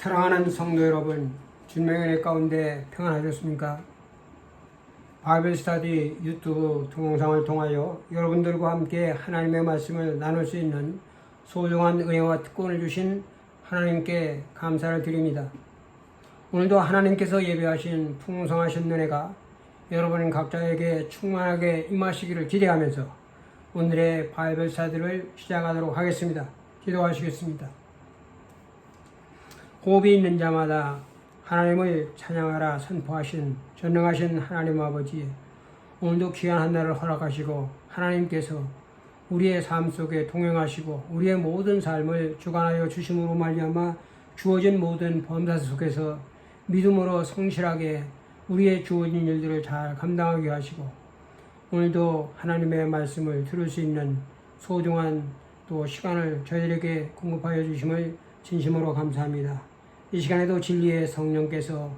사랑하는 성도 여러분, 주님의 은혜 가운데 평안하셨습니까? 바이블 스터디 유튜브 동영상을 통하여 여러분들과 함께 하나님의 말씀을 나눌 수 있는 소중한 은혜와 특권을 주신 하나님께 감사를 드립니다. 오늘도 하나님께서 예배하신 풍성하신 은혜가 여러분 각자에게 충만하게 임하시기를 기대하면서 오늘의 바이블 스터디를 시작하도록 하겠습니다. 기도하시겠습니다. 호흡이 있는 자마다 하나님을 찬양하라 선포하신 전능하신 하나님 아버지, 오늘도 귀한 한 날을 허락하시고 하나님께서 우리의 삶 속에 동행하시고 우리의 모든 삶을 주관하여 주심으로 말미암아 주어진 모든 범사 속에서 믿음으로 성실하게 우리의 주어진 일들을 잘 감당하게 하시고 오늘도 하나님의 말씀을 들을 수 있는 소중한 또 시간을 저희들에게 공급하여 주심을 진심으로 감사합니다. 이 시간에도 진리의 성령께서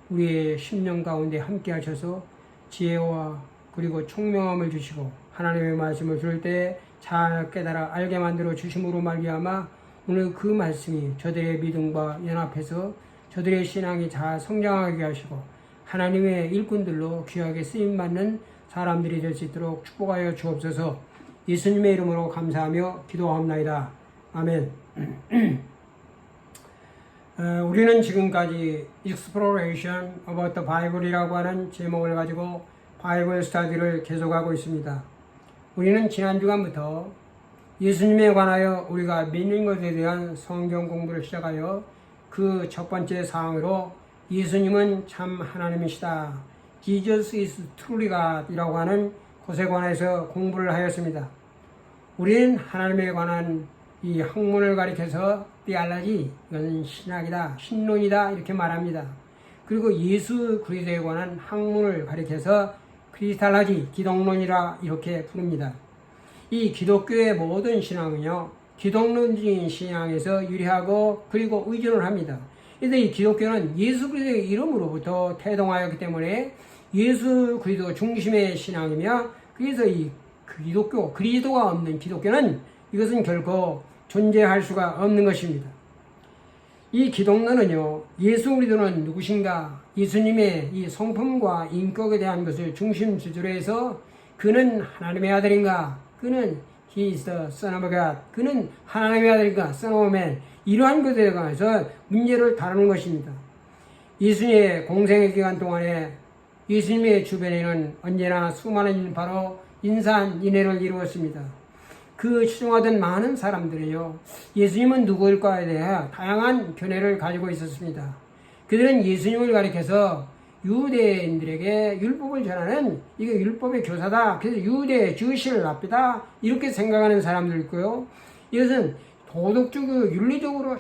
우리의 심령 가운데 함께 하셔서 지혜와 그리고 총명함을 주시고 하나님의 말씀을 들을 때 잘 깨달아 알게 만들어 주심으로 말미암아 오늘 그 말씀이 저들의 믿음과 연합해서 저들의 신앙이 잘 성장하게 하시고 하나님의 일꾼들로 귀하게 쓰임받는 사람들이 될 수 있도록 축복하여 주옵소서. 예수님의 이름으로 감사하며 기도합나이다. 아멘. 우리는 지금까지 Exploration about the Bible이라고 하는 제목을 가지고 바이블 스터디를 계속하고 있습니다. 우리는 지난 주간부터 예수님에 관하여 우리가 믿는 것에 대한 성경 공부를 시작하여 그 첫 번째 사항으로 예수님은 참 하나님이시다, Jesus is truly God 이라고 하는 것에 관해서 공부를 하였습니다. 우리는 하나님에 관한 이 학문을 가리켜서 theology, 이것은 신학이다, 신론이다 이렇게 말합니다. 그리고 예수 그리스도에 관한 학문을 가리켜서 크리스탈라지, 기독론이라 이렇게 부릅니다. 이 기독교의 모든 신앙은요, 기독론적인 신앙에서 유래하고 그리고 의존을 합니다. 그래서 이 기독교는 예수 그리스도의 이름으로부터 태동하였기 때문에 예수 그리스도 중심의 신앙이며, 그래서 이 기독교, 그리스도가 없는 기독교는 이것은 결코 존재할 수가 없는 것입니다. 이 기독론은요, 예수 그리스도는 누구신가, 예수님의 이 성품과 인격에 대한 것을 중심 주제로 해서 그는 하나님의 아들인가, 그는 He is the Son of God, 그는 하나님의 아들인가, Son of Man, 이러한 것에 관해서 문제를 다루는 것입니다. 예수님의 공생의 기간 동안에 예수님의 주변에는 언제나 수많은 바로 인산인해를 이루었습니다. 그 추종하던 많은 사람들이요, 예수님은 누구일까에 대해 다양한 견해를 가지고 있었습니다. 그들은 예수님을 가리켜서 유대인들에게 율법을 전하는 이게 율법의 교사다, 그래서 유대 주시를 납니다 이렇게 생각하는 사람도 있고요, 이것은 도덕적으로 윤리적으로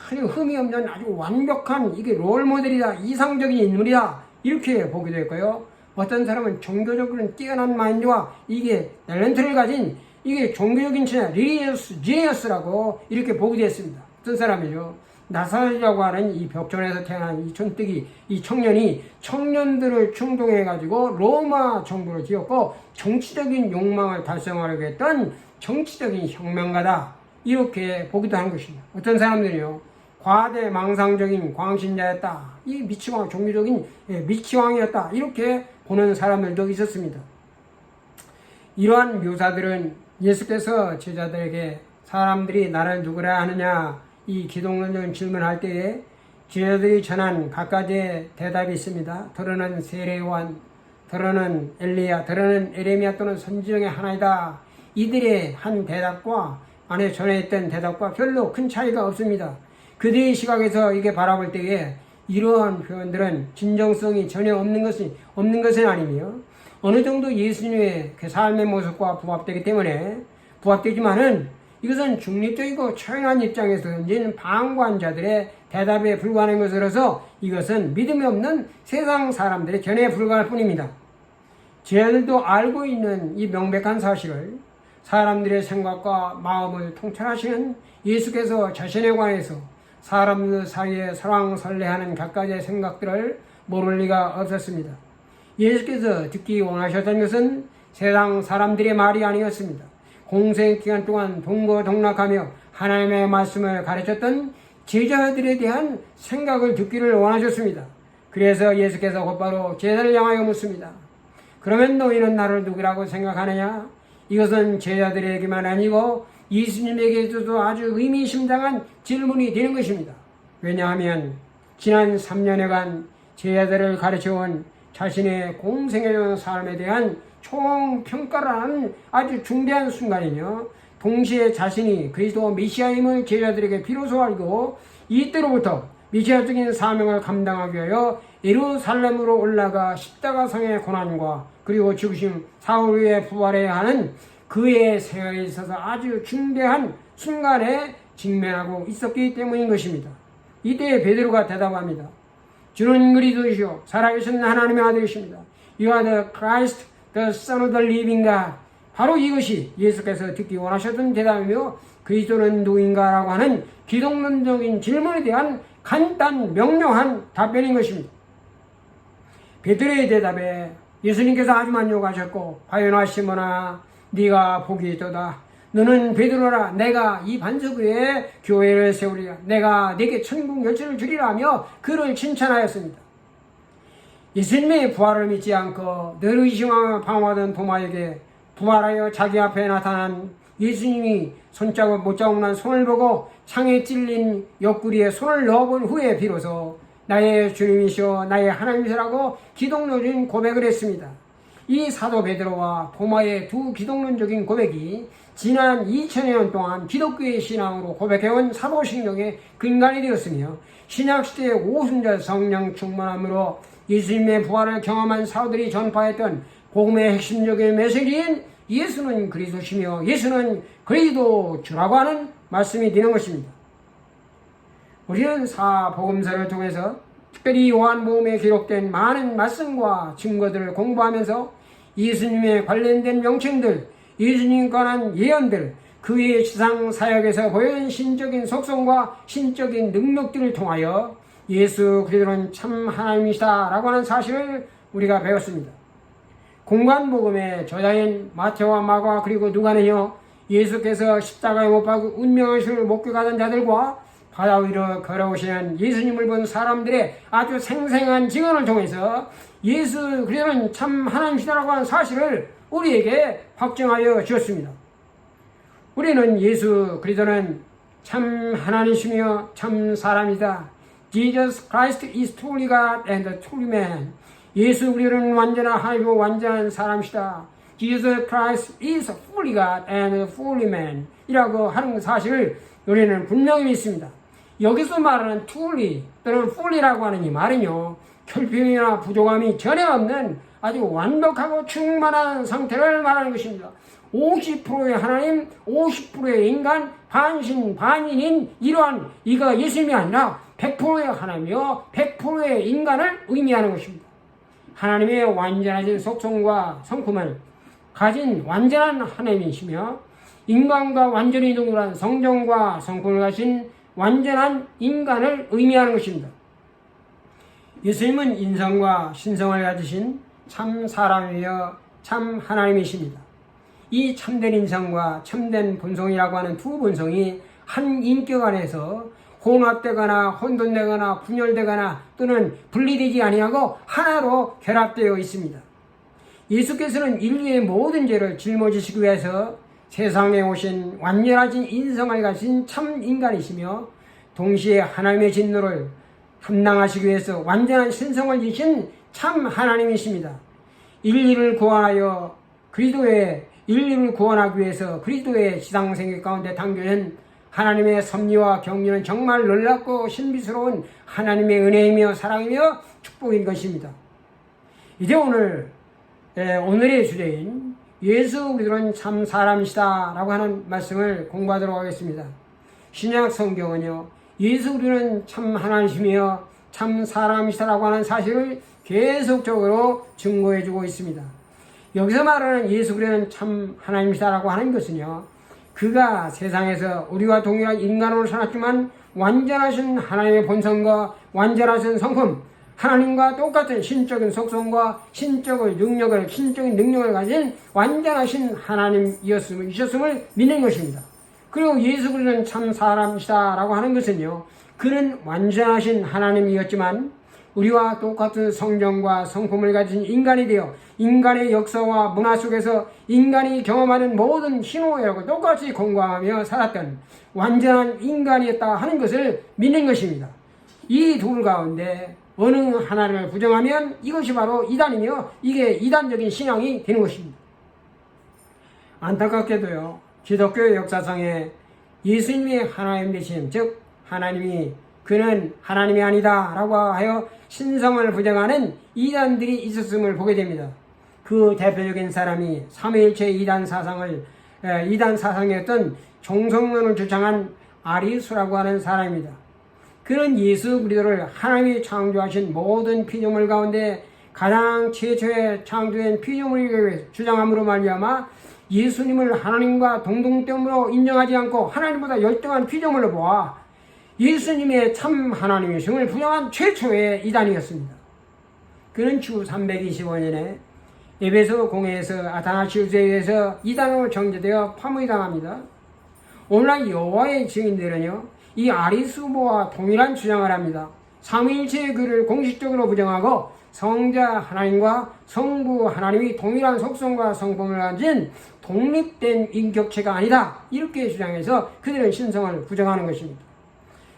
전혀 흠이 없는 아주 완벽한 이게 롤모델이다, 이상적인 인물이다 이렇게 보기도 했고요, 어떤 사람은 종교적으로는 뛰어난 마인드와 이게 탤런트를 가진 이게 종교적인 친화, 리리어스 지니어스라고 이렇게 보기도 했습니다. 어떤 사람이죠, 나사렛이라고 하는 이 벽전에서 태어난 이 촌뜨기, 이 청년이 청년들을 충동해가지고 로마 정부를 지었고 정치적인 욕망을 달성하려고 했던 정치적인 혁명가다 이렇게 보기도 하는 것입니다. 어떤 사람들이요, 과대망상적인 광신자였다, 이 미치광, 종교적인 미치광이었다 이렇게 보는 사람들도 있었습니다. 이러한 묘사들은 예수께서 제자들에게 사람들이 나를 누구라 하느냐 이 기독론적인 질문할 때에 제자들이 전한 각가지의 대답이 있습니다. 더러는 세례요한, 더러는 엘리야, 더러는 에레미야 또는 선지 중에 하나이다. 이들의 한 대답과 안에 전해있던 대답과 별로 큰 차이가 없습니다. 그들의 시각에서 이게 바라볼 때에 이러한 표현들은 진정성이 전혀 없는 것은 아니며 어느 정도 예수님의 그 삶의 모습과 부합되기 때문에 부합되지만은 이것은 중립적이고 처연한 입장에서 던진 방관자들의 대답에 불과한 것으로서 이것은 믿음이 없는 세상 사람들의 견해에 불과할 뿐입니다. 제자들도 알고 있는 이 명백한 사실을 사람들의 생각과 마음을 통찰하시는 예수께서 자신에 관해서 사람들 사이에 설왕설래하는 각가지의 생각들을 모를 리가 없었습니다. 예수께서 듣기 원하셨던 것은 세상 사람들의 말이 아니었습니다. 공생 기간 동안 동거동락하며 하나님의 말씀을 가르쳤던 제자들에 대한 생각을 듣기를 원하셨습니다. 그래서 예수께서 곧바로 제자를 향하여 묻습니다. 그러면 너희는 나를 누구라고 생각하느냐? 이것은 제자들에게만 아니고 예수님에게도 아주 의미심장한 질문이 되는 것입니다. 왜냐하면 지난 3년여간 제자들을 가르쳐온 자신의 공생애의 삶에 대한 총평가를 하는 아주 중대한 순간이며, 동시에 자신이 그리스도 메시아임을 제자들에게 비로소 알고 이때로부터 메시아적인 사명을 감당하기 위하여 예루살렘으로 올라가 십자가상의 고난과 그리고 죽으심 사흘 후에 부활해야 하는 그의 생활에 있어서 아주 중대한 순간에 직면하고 있었기 때문인 것입니다. 이때 베드로가 대답합니다. 주는 그리스도이시오 살아계신 하나님의 아들이십니다. You are the Christ, the Son of the living God. 바로 이것이 예수께서 듣기 원하셨던 대답이며, 그리스도는 누구인가 라고 하는 기독론적인 질문에 대한 간단 명료한 답변인 것입니다. 베드로의 대답에 예수님께서 아주 만족하셨고, 바요나 시몬아 네가 복이 있도다. 너는 베드로라. 내가 이 반석 위에 교회를 세우리라. 내가 네게 천국 열쇠를 주리라 하며 그를 칭찬하였습니다. 예수님의 부활을 믿지 않고 늘 의심하며 방황하던 도마에게 부활하여 자기 앞에 나타난 예수님이 손자국 못자국 난 손을 보고 창에 찔린 옆구리에 손을 넣어본 후에 비로소 나의 주님이시오 나의 하나님이시라고 기독론적인 고백을 했습니다. 이 사도 베드로와 도마의 두 기독론적인 고백이 지난 2000년 동안 기독교의 신앙으로 고백해온 사도신경의 근간이 되었으며, 신약시대의 오순절 성령 충만함으로 예수님의 부활을 경험한 사도들이 전파했던 복음의 핵심적인 메시지인 예수는 그리스도시며 예수는 그리스도 주라고 하는 말씀이 되는 것입니다. 우리는 사복음서를 통해서 특별히 요한복음에 기록된 많은 말씀과 증거들을 공부하면서 예수님에 관련된 명칭들, 예수님에 관한 예언들, 그의 지상 사역에서 보여준 신적인 속성과 신적인 능력들을 통하여 예수 그리스도는 참 하나님이시다 라고 하는 사실을 우리가 배웠습니다. 공관복음의 저자인 마태와 마가 그리고 누가는요, 예수께서 십자가에 못 박고 운명의 수를 목격하던 자들과 바다 위로 걸어오시는 예수님을 본 사람들의 아주 생생한 증언을 통해서 예수 그리스도는 참 하나님이시다라고 하는 사실을 우리에게 확증하여 주었습니다. 우리는 예수 그리스도는 참 하나님이시며 참 사람이다. Jesus Christ is truly God and truly man. 예수 그리스도는 완전한 하나님이고 완전한 사람이시다. Jesus Christ is fully God and fully man. 이라고 하는 사실을 우리는 분명히 믿습니다. 여기서 말하는 truly 또는 fully라고 하는 이 말은요, 결핍이나 부족함이 전혀 없는 아주 완벽하고 충만한 상태를 말하는 것입니다. 50%의 하나님, 50%의 인간, 반신, 반인인 이러한 이가 예수님이 아니라 100%의 하나님이요 100%의 인간을 의미하는 것입니다. 하나님의 완전하신 속성과 성품을 가진 완전한 하나님이시며, 인간과 완전히 동일한 성정과 성품을 가진 완전한 인간을 의미하는 것입니다. 예수님은 인성과 신성을 가지신 참 사람이여 참 하나님이십니다. 이 참된 인성과 참된 본성이라고 하는 두 본성이 한 인격 안에서 혼합되거나 혼돈되거나 분열되거나 또는 분리되지 아니하고 하나로 결합되어 있습니다. 예수께서는 인류의 모든 죄를 짊어지시기 위해서 세상에 오신 완전하신 인성을 가진 참 인간이시며, 동시에 하나님의 진노를 감당하시기 위해서 완전한 신성을 지신 참 하나님이십니다. 인류를 구원하기 위해서 그리스도의 지상생애 가운데 담겨진 하나님의 섭리와 경륜은 정말 놀랍고 신비스러운 하나님의 은혜이며 사랑이며 축복인 것입니다. 이제 오늘의 주제인 예수 그리스도는 참 사람이시다 라고 하는 말씀을 공부하도록 하겠습니다. 신약 성경은요, 예수 그리스도는 참 하나님이시며 참 사람이시다 라고 하는 사실을 계속적으로 증거해주고 있습니다. 여기서 말하는 예수 그리스도는 참 하나님이시다 라고 하는 것은요, 그가 세상에서 우리와 동일한 인간으로 살았지만 완전하신 하나님의 본성과 완전하신 성품, 하나님과 똑같은 신적인 속성과 신적인 능력을 가진 완전하신 하나님이셨음을 믿는 것입니다. 그리고 예수 그리스도는 참 사람이시다 라고 하는 것은요, 그는 완전하신 하나님이었지만 우리와 똑같은 성정과 성품을 가진 인간이 되어 인간의 역사와 문화 속에서 인간이 경험하는 모든 희노애락을 똑같이 공감하며 살았던 완전한 인간이었다 하는 것을 믿는 것입니다. 이 둘 가운데 어느 하나를 부정하면 이것이 바로 이단이며 이게 이단적인 신앙이 되는 것입니다. 안타깝게도요, 기독교 역사상에 예수님이 하나님 되심, 즉 하나님이 그는 하나님이 아니다 라고 하여 신성을 부정하는 이단들이 있었음을 보게 됩니다. 그 대표적인 사람이 삼위일체 이단 사상이었던 종성론을 주장한 아리수라고 하는 사람입니다. 그는 예수 그리스도를 하나님이 창조하신 모든 피조물 가운데 가장 최초의 창조된 피조물이라고 주장함으로 말미암아 예수님을 하나님과 동등됨으로 인정하지 않고 하나님보다 열등한 피조물로 보아 예수님의 참 하나님이심을 부정한 최초의 이단이었습니다. 그는 주 325년에 에베소 공회에서 아타나시우스에 의해서 이단으로 정죄되어 파문당합니다. 오늘날 여호와의 증인들은요, 이 아리수보와 동일한 주장을 합니다. 삼위일체의 교를 공식적으로 부정하고 성자 하나님과 성부 하나님이 동일한 속성과 성품을 가진 독립된 인격체가 아니다, 이렇게 주장해서 그들은 신성을 부정하는 것입니다.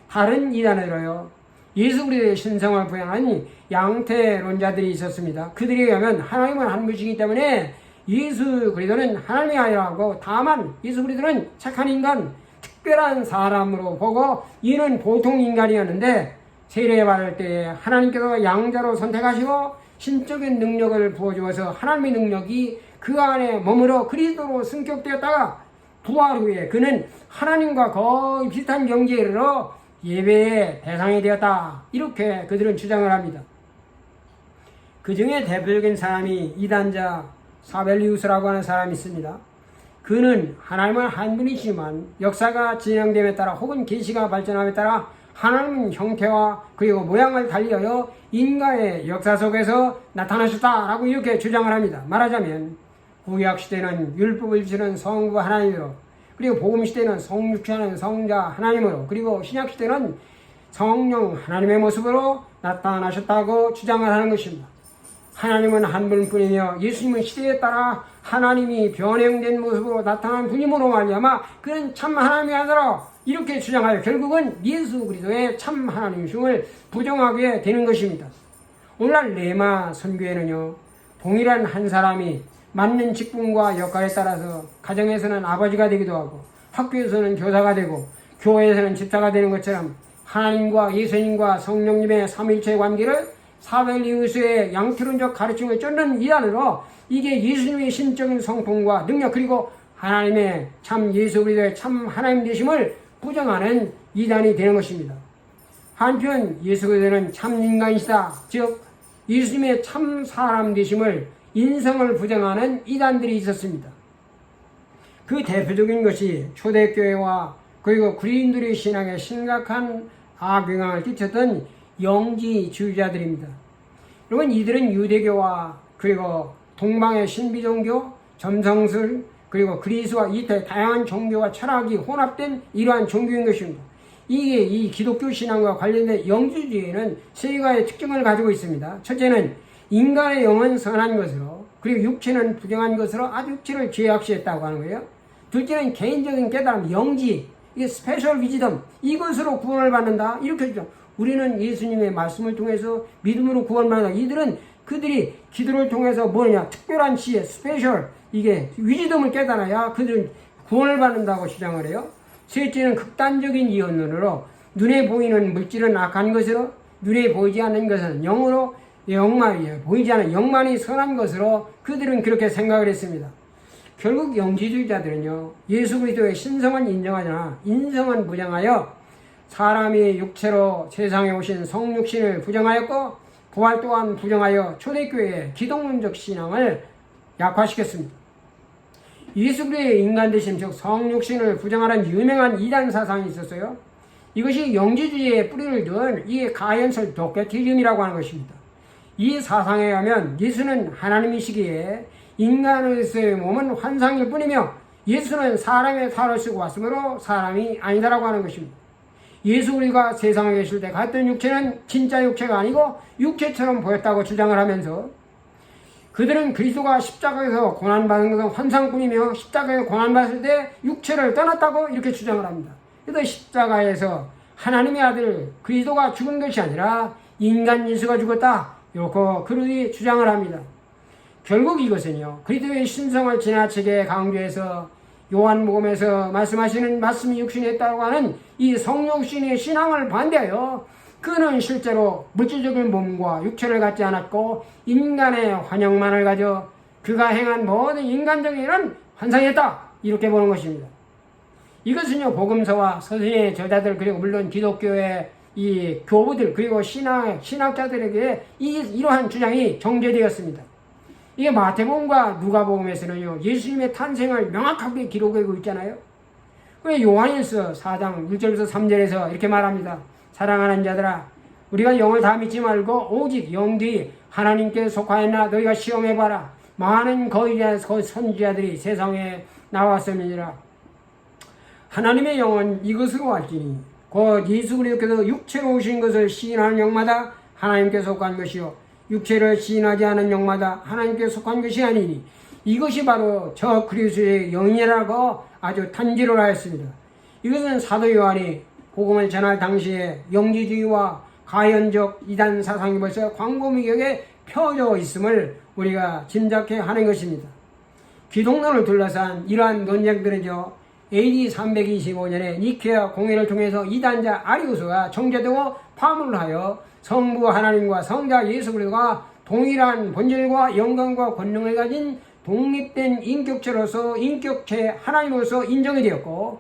다른 이단으로요, 예수 그리스도의 신성을 부정하는 양태론자들이 있었습니다. 그들에 의하면 하나님은 한 분이시기 때문에 예수 그리스도는 하나님이 아니라고, 다만 예수 그리스도는 착한 인간, 특별한 사람으로 보고 이는 보통 인간이었는데 세례 받을 때에 하나님께서 양자로 선택하시고 신적인 능력을 부어주어서 하나님의 능력이 그 안에 머물러 그리스도로 승격되었다가 부활 후에 그는 하나님과 거의 비슷한 경지에 이르러 예배의 대상이 되었다, 이렇게 그들은 주장을 합니다. 그 중에 대표적인 사람이 이단자 사벨리우스라고 하는 사람이 있습니다. 그는 하나님은 한 분이시지만 역사가 진행됨에 따라 혹은 계시가 발전함에 따라 하나님 형태와 그리고 모양을 달리하여 인간의 역사 속에서 나타나셨다라고 이렇게 주장을 합니다. 말하자면 구약 시대는 율법을 주시는 성부 하나님으로, 그리고 복음 시대는 성육체하는 성자 하나님으로, 그리고 신약 시대는 성령 하나님의 모습으로 나타나셨다고 주장을 하는 것입니다. 하나님은 한 분뿐이며 예수님은 시대에 따라 하나님이 변형된 모습으로 나타난 분임으로 말미암아 그는 참 하나님이 아니라, 이렇게 주장하여 결국은 예수 그리스도의 참 하나님이심을 부정하게 되는 것입니다. 오늘날 레마 선교회는요, 동일한 한 사람이 맞는 직분과 역할에 따라서 가정에서는 아버지가 되기도 하고 학교에서는 교사가 되고 교회에서는 집사가 되는 것처럼 하나님과 예수님과 성령님의 삼위일체 관계를 사벨리우스의 양태론적 가르침을 쫓는 이단으로 이게 예수님의 신적인 성품과 능력, 그리고 하나님의 참 예수 그리스도의 참 하나님 되심을 부정하는 이단이 되는 것입니다. 한편 예수 그리스도는 참 인간이시다, 즉 예수님의 참 사람 되심을 인성을 부정하는 이단들이 있었습니다. 그 대표적인 것이 초대교회와 그리고 그리스도인들의 신앙에 심각한 악영향을 끼쳤던 영지주의자들입니다. 여러분, 이들은 유대교와 그리고 동방의 신비종교, 점성술, 그리고 그리스와 이태 다양한 종교와 철학이 혼합된 이러한 종교인 것입니다. 이게 이 기독교 신앙과 관련된 영지주의는 세 가지의 특징을 가지고 있습니다. 첫째는 인간의 영은 선한 것으로, 그리고 육체는 부정한 것으로 아주 육체를 죄악시했다고 하는 거예요. 둘째는 개인적인 깨달음, 영지, 이게 스페셜 위즈덤, 이것으로 구원을 받는다, 이렇게 주죠. 우리는 예수님의 말씀을 통해서 믿음으로 구원받는다. 이들은 그들이 기도를 통해서 뭐냐, 특별한 지혜, 스페셜, 이게 위즈덤을 깨달아야 그들은 구원을 받는다고 주장을 해요. 셋째는 극단적인 이언론으로 눈에 보이는 물질은 악한 것으로, 눈에 보이지 않는 것은 영으로, 영만이 보이지 않는 영만이 선한 것으로 그들은 그렇게 생각을 했습니다. 결국 영지주의자들은요, 예수 그리스도의 신성은 인정하잖아 인성은 부정하여 사람이 육체로 세상에 오신 성육신을 부정하였고 부활 또한 부정하여 초대교회의 기독론적 신앙을 약화시켰습니다. 예수 그리스도의 인간 되심, 즉 성육신을 부정하는 유명한 이단 사상이 있었어요. 이것이 영지주의의 뿌리를 둔 이 가연설 도케티즘이라고 하는 것입니다. 이 사상에 의하면 예수는 하나님이시기에 인간으로서의 몸은 환상일 뿐이며 예수는 사람의 살을 쓰고 왔으므로 사람이 아니다라고 하는 것입니다. 예수 그리스도가 세상에 계실 때 갔던 육체는 진짜 육체가 아니고 육체처럼 보였다고 주장을 하면서 그들은 그리스도가 십자가에서 고난받은 것은 환상뿐이며 십자가에서 고난받을 때 육체를 떠났다고 이렇게 주장을 합니다. 그래서 십자가에서 하나님의 아들 그리스도가 죽은 것이 아니라 인간 예수가 죽었다 이렇게 그들이 주장을 합니다. 결국 이것은요 그리스도의 신성을 지나치게 강조해서 요한복음에서 말씀하시는 말씀이 육신했다고 하는 이 성육신의 신앙을 반대하여 그는 실제로 물질적인 몸과 육체를 갖지 않았고 인간의 환영만을 가져 그가 행한 모든 인간적인 일은 환상이었다 이렇게 보는 것입니다. 이것은요 복음서와 서신의 저자들 그리고 물론 기독교의 이 교부들 그리고 신학자들에게 이러한 주장이 정제되었습니다. 이게 마태복음과 누가복음에서는요 예수님의 탄생을 명확하게 기록하고 있잖아요. 왜 요한일서 4장 1절에서 3절에서 이렇게 말합니다. 사랑하는 자들아 우리가 영을 다 믿지 말고 오직 영들이 하나님께 속하였나 너희가 시험해봐라. 많은 거짓 선지자들이 세상에 나왔음이니라. 하나님의 영은 이것으로 알지니 곧 예수 그리스도께서 육체로 오신 것을 시인하는 영마다 하나님께 속한 것이요 육체를 시인하지 않은 영마다 하나님께 속한 것이 아니니 이것이 바로 저 그리스도의 영이라고 아주 단지로 하였습니다. 이것은 사도 요한이 복음을 전할 당시에 영지주의와 가연적 이단 사상이 벌써 광범위하게 펴져 있음을 우리가 짐작해 하는 것입니다. 기독론을 둘러싼 이러한 논쟁들은요 AD 325년에 니케아 공회를 통해서 이단자 아리우스가 정제되고 파문을 하여 성부 하나님과 성자 예수 그리스도가 동일한 본질과 영광과 권능을 가진 독립된 인격체 하나님으로서 인정이 되었고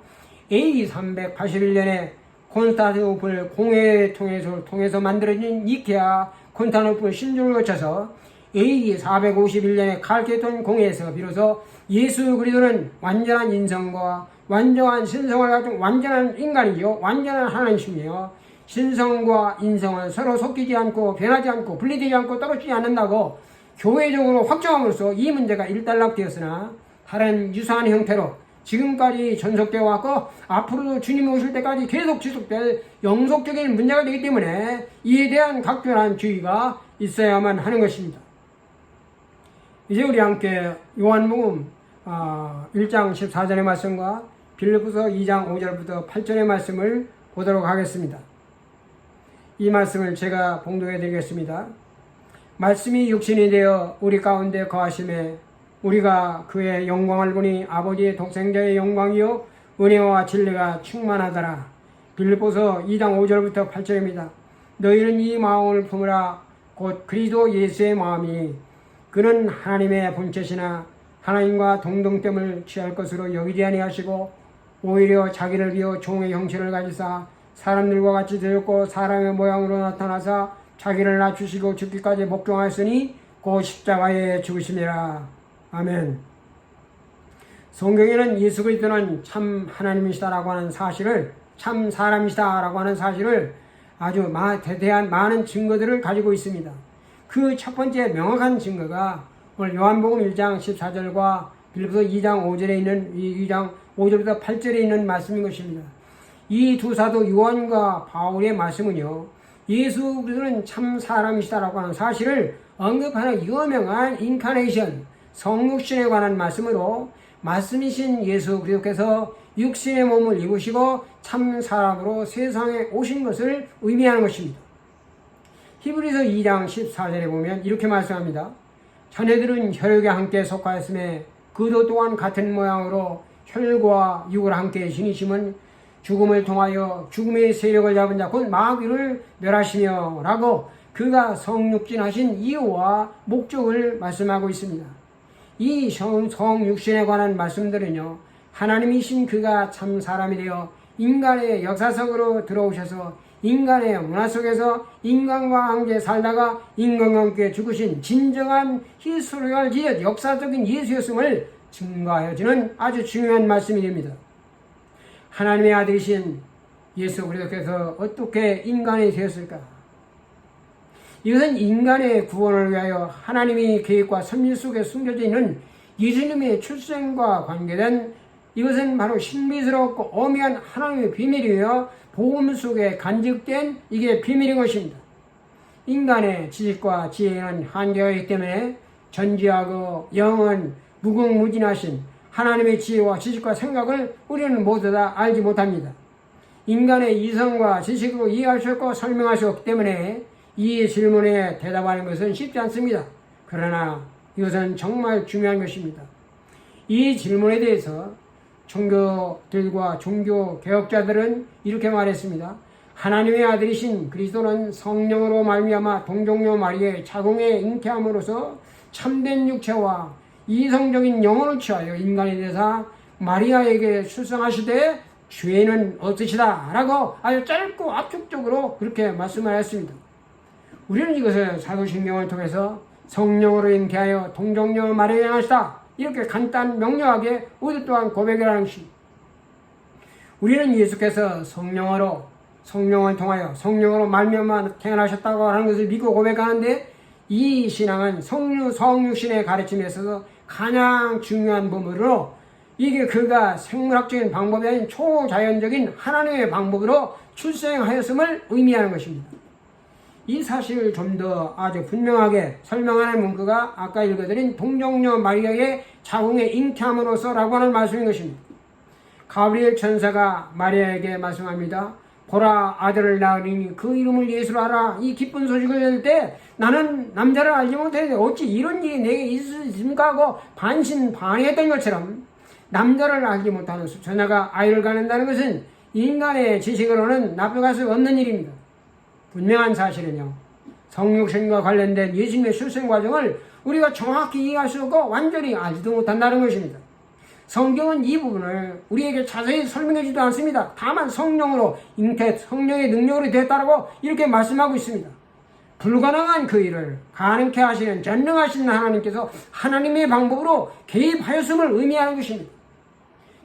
AD 381년에 콘스탄티노플 공회를 통해서 만들어진 니케아 콘스탄티노플 신조를 거쳐서 AD 451년에 칼케돈 공회에서 비로소 예수 그리스도는 완전한 인성과 완전한 신성을 가진 완전한 인간이요 완전한 하나님이며 신성과 인성은 서로 섞이지 않고 변하지 않고 분리되지 않고 떨어지지 않는다고 교회적으로 확정함으로써 이 문제가 일단락되었으나 다른 유사한 형태로 지금까지 전속되어 왔고 앞으로도 주님이 오실 때까지 계속 지속될 영속적인 문제가 되기 때문에 이에 대한 각별한 주의가 있어야만 하는 것입니다. 이제 우리 함께 요한복음 1장 14절의 말씀과 빌립보서 2장 5절부터 8절의 말씀을 보도록 하겠습니다. 이 말씀을 제가 봉독해 드리겠습니다. 말씀이 육신이 되어 우리 가운데 거하심에 우리가 그의 영광을 보니 아버지의 독생자의 영광이요 은혜와 진리가 충만하더라. 빌립보서 2장 5절부터 8절입니다. 너희는 이 마음을 품으라. 곧 그리스도 예수의 마음이 그는 하나님의 본체시나 하나님과 동등됨을 취할 것으로 여기지 아니하시고 오히려 자기를 비워 종의 형체를 가지사 사람들과 같이 되었고 사람의 모양으로 나타나사 자기를 낮추시고 죽기까지 복종하였으니 곧 십자가에 죽으심이라. 아멘. 성경에는 예수 그리스도는 참 하나님이시다라고 하는 사실을 참 사람이시다라고 하는 사실을 아주 대대한 많은 증거들을 가지고 있습니다. 그 첫 번째 명확한 증거가 오늘 요한복음 1장 14절과 빌립보서 2장 5절에 있는 2장 5절부터 8절에 있는 말씀인 것입니다. 이 두 사도 요한과 바울의 말씀은요 예수 그리스도는 참 사람이시다라고 하는 사실을 언급하는 유명한 인카네이션 성육신에 관한 말씀으로 말씀이신 예수 그리스도께서 육신의 몸을 입으시고 참 사람으로 세상에 오신 것을 의미하는 것입니다. 히브리서 2장 14절에 보면 이렇게 말씀합니다. 자네들은 혈육에 함께 속하였음에 그도 또한 같은 모양으로 혈과 육을 함께 지니심은 죽음을 통하여 죽음의 세력을 잡은 자 곧 마귀를 멸하시며 라고 그가 성육신하신 이유와 목적을 말씀하고 있습니다. 이 성육신에 관한 말씀들은요 하나님이신 그가 참 사람이 되어 인간의 역사 속으로 들어오셔서 인간의 문화 속에서 인간과 함께 살다가 인간과 함께 죽으신 진정한 히스토리컬 역사적인 예수였음을 증거하여주는 아주 중요한 말씀이 됩니다. 하나님의 아들이신 예수 그리스도께서 어떻게 인간이 되었을까? 이것은 인간의 구원을 위하여 하나님의 계획과 섭리 속에 숨겨져 있는 예수님의 출생과 관계된 이것은 바로 신비스럽고 엄미한 하나님의 비밀이며 복음 속에 간직된 이게 비밀인 것입니다. 인간의 지식과 지혜는 한계가 있기 때문에 전지하고 영은 무궁무진하신 하나님의 지혜와 지식과 생각을 우리는 모두 다 알지 못합니다. 인간의 이성과 지식으로 이해할 수 없고 설명할 수 없기 때문에 이 질문에 대답하는 것은 쉽지 않습니다. 그러나 이것은 정말 중요한 것입니다. 이 질문에 대해서 종교들과 종교개혁자들은 이렇게 말했습니다. 하나님의 아들이신 그리스도는 성령으로 말미암아 동정녀 마리아의 자궁에 잉태함으로써 참된 육체와 이성적인 영혼을 취하여 인간이 되사 마리아에게 출생하시되 죄는 없으시다 라고 아주 짧고 압축적으로 그렇게 말씀을 했습니다. 우리는 이것을 사도신경을 통해서 성령으로 잉태하여 동정녀 마리아에 행하시다 이렇게 간단 명료하게 우리 또한 고백을 하는 것입니다. 우리는 예수께서 성령을 통하여 성령으로 말미암아 태어나셨다고 하는 것을 믿고 고백하는데 이 신앙은 성육신의 가르침에 있어서 가장 중요한 부분으로 이게 그가 생물학적인 방법이 아닌 초자연적인 하나님의 방법으로 출생하였음을 의미하는 것입니다. 이 사실을 좀 더 아주 분명하게 설명하는 문구가 아까 읽어드린 동정녀 마리아의 자궁에 잉태함으로써 라고 하는 말씀인 것입니다. 가브리엘 천사가 마리아에게 말씀합니다. 보라 아들을 낳으리니 그 이름을 예수로 하라. 이 기쁜 소식을 들을 때 나는 남자를 알지 못했는데 어찌 이런 일이 내게 있습니까 하고 반신반의했던 것처럼 남자를 알지 못하는 처녀가 아이를 갖는다는 것은 인간의 지식으로는 납득할 수 없는 일입니다. 분명한 사실은요, 성육신과 관련된 예수님의 출생 과정을 우리가 정확히 이해할 수 없고 완전히 알지도 못한다는 것입니다. 성경은 이 부분을 우리에게 자세히 설명해주지도 않습니다. 다만 성령으로 잉태, 성령의 능력으로 됐다라고 이렇게 말씀하고 있습니다. 불가능한 그 일을 가능케 하시는 전능하신 하나님께서 하나님의 방법으로 개입하였음을 의미하는 것입니다.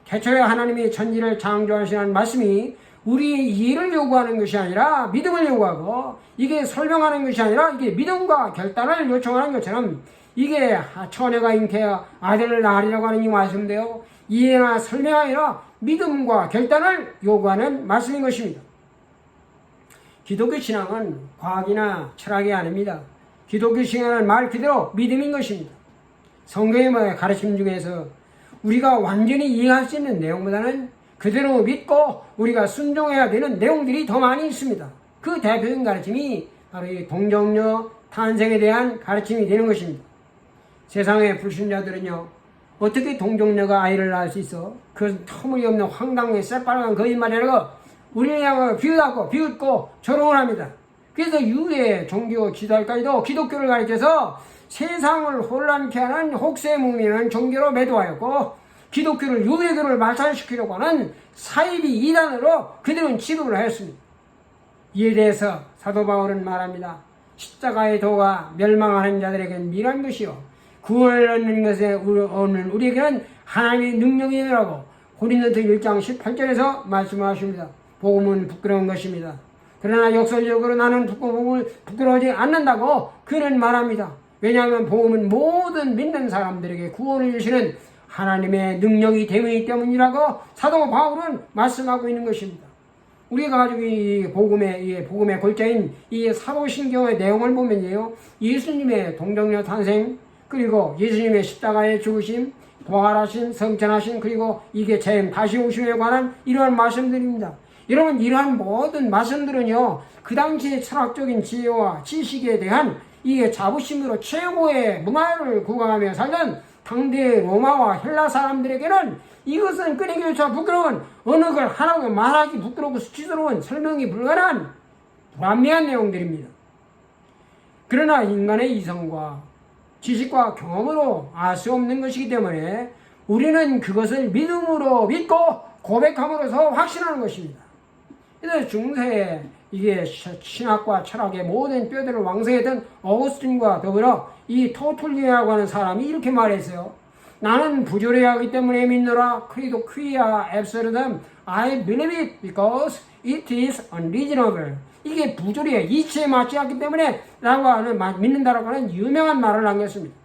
태초에 하나님이 천지를 창조하시는 말씀이 우리의 이해를 요구하는 것이 아니라 믿음을 요구하고 이게 설명하는 것이 아니라 이게 믿음과 결단을 요청하는 것처럼 이게 처녀가 잉태하여 아들을 낳으리라고 하는 이 말씀인데요. 이해나 설명이 아니라 믿음과 결단을 요구하는 말씀인 것입니다. 기독교 신앙은 과학이나 철학이 아닙니다. 기독교 신앙은 말 그대로 믿음인 것입니다. 성경의 가르침 중에서 우리가 완전히 이해할 수 있는 내용보다는 그대로 믿고 우리가 순종해야 되는 내용들이 더 많이 있습니다. 그 대표적인 가르침이 바로 이 동정녀 탄생에 대한 가르침이 되는 것입니다. 세상의 불신자들은요, 어떻게 동정녀가 아이를 낳을 수 있어? 그것은 터무니없는 황당한 새빨간 거짓말이라고 우리를 향하여 비웃고 조롱을 합니다. 그래서 유해 종교 지도자까지도 기독교를 가르쳐서 세상을 혼란케 하는 혹세무민한 종교로 매도하였고 기독교를 유해교를 말살시키려고 하는 사이비 이단으로 그들은 취급을 하였습니다. 이에 대해서 사도 바울은 말합니다. 십자가의 도가 멸망하는 자들에게는 미란 것이요 구원을 얻는 것에 얻는 우리에게는 하나님의 능력이라고 고린도서 1장 18절에서 말씀하십니다. 복음은 부끄러운 것입니다. 그러나 역설적으로 나는 부끄러워하지 않는다고 그는 말합니다. 왜냐하면 복음은 모든 믿는 사람들에게 구원을 주시는 하나님의 능력이 되기 때문이라고 사도 바울은 말씀하고 있는 것입니다. 우리가 가지고 이 복음의 골자인 이 사도신경의 내용을 보면요, 예수님의 동정녀 탄생, 그리고 예수님의 십자가의 죽으심, 부활하신, 성천하신, 그리고 이게 재림, 다시 오심에 관한 이러한 말씀들입니다. 여러분, 이러한 모든 말씀들은요, 그 당시의 철학적인 지혜와 지식에 대한 이게 자부심으로 최고의 문화를 구가하며 살던 당대 로마와 헬라 사람들에게는 이것은 끊이기조차 부끄러운 어느 걸 하라고 말하기 부끄럽고 수치스러운 설명이 불가능한 불합리한 내용들입니다. 그러나 인간의 이성과 지식과 경험으로 알 수 없는 것이기 때문에 우리는 그것을 믿음으로 믿고 고백함으로써 확신하는 것입니다. 그래서 중세에 이게 신학과 철학의 모든 뼈대를 왕성했던 어거스틴과 더불어 이 토툴리아라고 하는 사람이 이렇게 말했어요. 나는 부조리하기 때문에 믿노라. 크리도 퀴아 앱서르담 I believe it because it is unreasonable. 이게 부조리에 이치에 맞지 않기 때문에 라고 하는 믿는다라고 하는 유명한 말을 남겼습니다.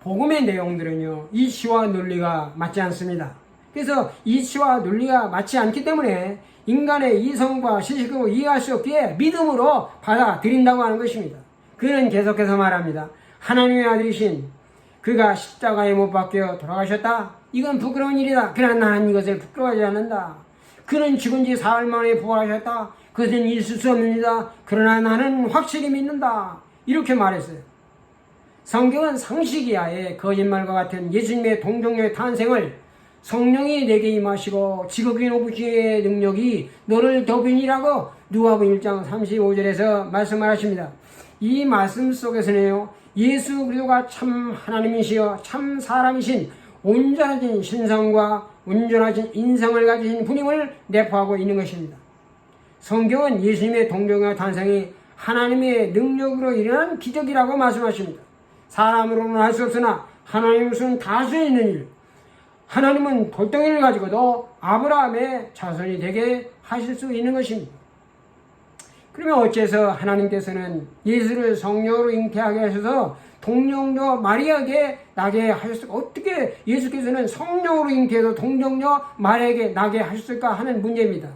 복음의 내용들은요, 이치와 논리가 맞지 않습니다. 그래서 이치와 논리가 맞지 않기 때문에 인간의 이성과 지식으로 이해할 수 없기에 믿음으로 받아들인다고 하는 것입니다. 그는 계속해서 말합니다. 하나님의 아들이신 그가 십자가에 못 박혀 돌아가셨다. 이건 부끄러운 일이다. 그러나 나는 이것을 부끄러워하지 않는다. 그는 죽은 지 사흘 만에 부활하셨다. 그것은 있을 수 없는 일이다. 그러나 나는 확실히 믿는다. 이렇게 말했어요. 성경은 상식 이하의 거짓말과 같은 예수님의 동정녀의 탄생을 성령이 내게 임하시고 지극히 높으신 능력이 너를 덮으니라고 누가복음 1장 35절에서 말씀을 하십니다. 이 말씀 속에서는요, 예수 그리스도가 참 하나님이시여 참 사람이신 온전하신 신성과 온전하신 인성을 가지신 분임을 내포하고 있는 것입니다. 성경은 예수님의 동정녀의 탄생이 하나님의 능력으로 일어난 기적이라고 말씀하십니다. 사람으로는 할 수 없으나 하나님으로서는 다 할 수 있는 일. 하나님은 돌덩이를 가지고도 아브라함의 자손이 되게 하실 수 있는 것입니다. 그러면 어째서 하나님께서는 예수를 성령으로 잉태하게 하셔서 동정녀 마리아에게 나게 하셨을까? 어떻게 예수께서는 성령으로 잉태해서 동정녀 마리아에게 나게 하셨을까 하는 문제입니다.